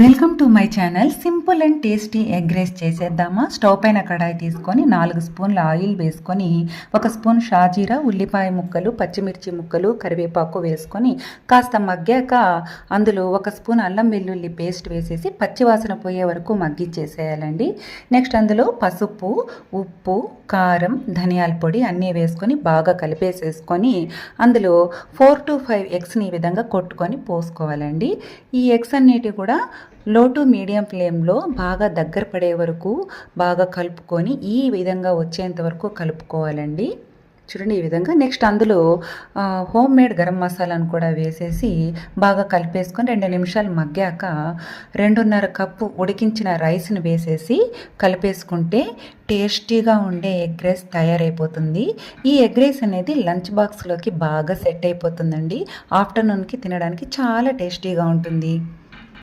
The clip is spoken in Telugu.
Welcome to my channel. Simple and tasty egg rice చేసేద్దామా. స్టవ్ పైన కడాయి తీసుకొని 4 స్పూన్ల ఆయిల్ వేసుకొని 1 స్పూన్ షాజీరా, ఉల్లిపాయ ముక్కలు, పచ్చిమిర్చి ముక్కలు, కరివేపాకు వేసుకొని కాస్త మగ్గాక అందులో 1 స్పూన్ అల్లం వెల్లుల్లి పేస్ట్ వేసేసి పచ్చివాసన పోయే వరకు మగ్గిచ్చేసేయాలండి. నెక్స్ట్ అందులో పసుపు, ఉప్పు, కారం, ధనియాల పొడి అన్నీ వేసుకొని బాగా కలిపేసేసుకొని అందులో 4 to 5 ఎగ్స్ని ఈ విధంగా కొట్టుకొని పోసుకోవాలండి. ఈ ఎగ్స్ అన్నిటి కూడా లో టు మీడియం ఫ్లేమ్లో బాగా దగ్గర పడే వరకు బాగా కలుపుకొని ఈ విధంగా వచ్చేంత వరకు కలుపుకోవాలండి. చూడండి ఈ విధంగా. నెక్స్ట్ అందులో హోమ్ మేడ్ గరం మసాలాను కూడా వేసేసి బాగా కలిపేసుకొని 2 నిమిషాలు మగ్గాక 2.5 కప్పు ఉడికించిన రైస్ని వేసేసి కలిపేసుకుంటే టేస్టీగా ఉండే ఎగ్ రైస్ తయారైపోతుంది. ఈ ఎగ్ రైస్ అనేది లంచ్ బాక్స్లోకి బాగా సెట్ అయిపోతుందండి. ఆఫ్టర్నూన్కి తినడానికి చాలా టేస్టీగా ఉంటుంది.